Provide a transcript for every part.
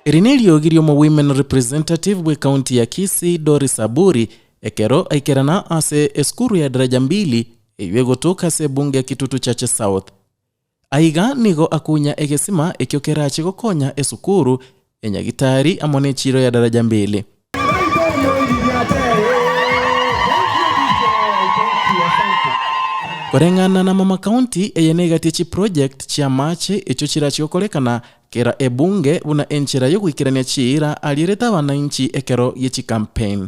Erinelio Giriomo Women Representative we county ya Kisii Dorice Aburi ekero aikerana ase eskuru ya Daraja Mbili eyegotoka se bunge ya Kitutu Chache South. Aiga nigo akunya egesima ekiokera chigokonya esukuru enyagitari amone chiro ya Daraja Mbili. Korengana na mama county eyenegatichi project chia mache echo chira chiokolekana kera ebunge buna enchira yo gwikirania chira alireta wananchi ekero yechi campaign.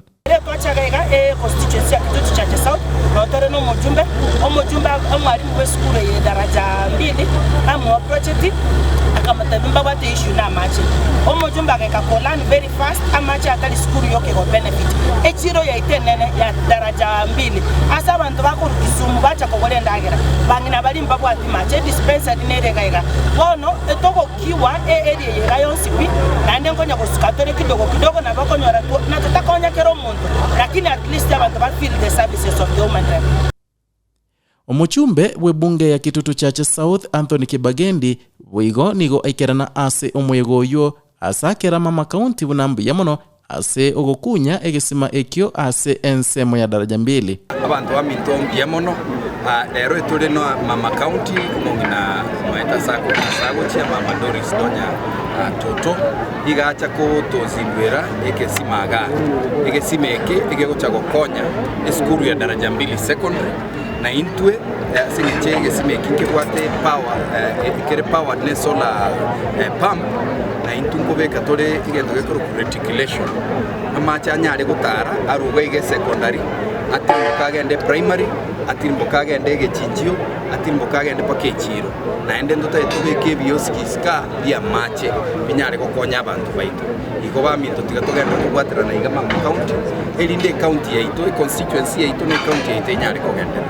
Constituency ya Kitutu Chache South notore no mujumbe omwalimu w'eskuru ya Daraja Mbili amwa project akamatambimba bate issue na mache omujumbe akakolan very fast amache akali skuru yoke go benefit echiro ya itenene ya Daraja Mbili asa abantu bakuru Kisumu bacha kogole ndagera bangina balimba bwati mache dispensary neregaiga bono etoko kiwa area ya yonsipi nande ngonya kusikatore kidogo na bakonyora na tutakonya kero muntu lakini at least abantu ba feel the services of the human right. Omuchumbe we bunge ya Kitutu Chache South Anthony Kibagendi wigo nigo aikerana ase omwego yo asakera mama county bunambi yamono ase ogokunya egesima ekyo ase ensemo ya Daraja Mbili. Abantu bamintombi yamono lero etule no mama county mungina maeta sako chia mama Dorice donya toto igacha ko tozindwera ekesimaga egesimeke egegocha gokonya eskuru ya Daraja Mbili secondary na intwe singiche egesimeke kebwate power ekere power ne solar pump na intungo beka tole igendo gekoro reticulation amacha anyare gutara arugwe ige secondary atimboka gende primary atimboka gende gechinjio atimboka gende pakechiro na ende ndota etubeke bioskiska bia mache binyare gokonya abantu baitu iko baminto tigatogenda kubwatira na igama county elinde county yaito constituency yaito ne county yaito nyare kogenda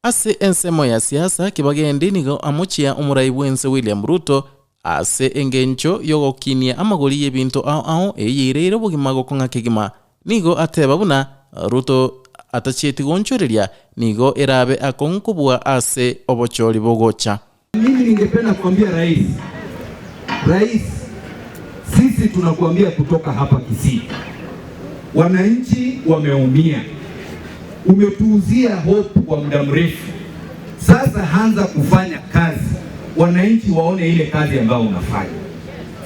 ase ensemo ya siasa Kibagendi nigo amuchia omuraibwense William Ruto ase engencho yogokinia amagoli y'ebintu ao eyirero bugimago konga kigima nigo ateba buna Ruto atacheti gonchoreria nigo erabe akonkubwa ase obochori bogocha. Mimi ningependa kuambia rais sisi tunakuambia kutoka hapa Kisii, wananchi wameumia, umetuuzia hope kwa muda mrefu, sasa anza kufanya kazi, wananchi waone ile kazi ambayo unafanya,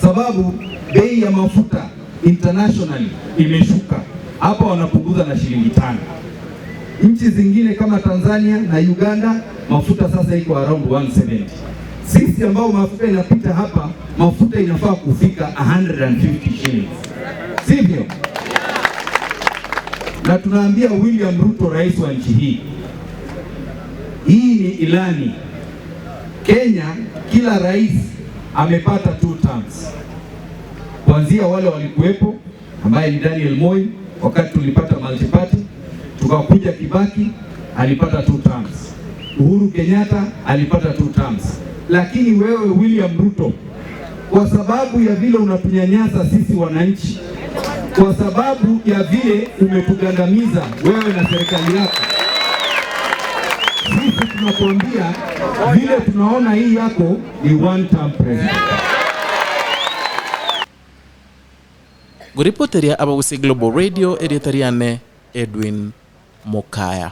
sababu bei ya mafuta internationally imeshuka, hapa wanapunguza na shilingi 5. Nchi zingine kama Tanzania na Uganda mafuta sasa iko around 170. Sisi ambao mafuta inapita hapa, mafuta inafaa kufika 150 shillings. Sivyo? Na tunaambia William Ruto, rais wa nchi hii, hii ni ilani. Kenya kila rais amepata 2 terms. Kuanzia wale walikuwepo ambaye ni Daniel Moi wakati tulipata multiparty, tukakuja Kibaki alipata 2 terms. Uhuru Kenyatta alipata 2 terms. Lakini wewe William Ruto, kwa sababu ya vile unatunyanyasa sisi wananchi, kwa sababu ya vile umetugandamiza wewe na serikali yako, sisi tunakuambia vile tunaona hii yako ni 1 term president. Guripoteria Abagusii Global Radio editariane Edwin Mokaya.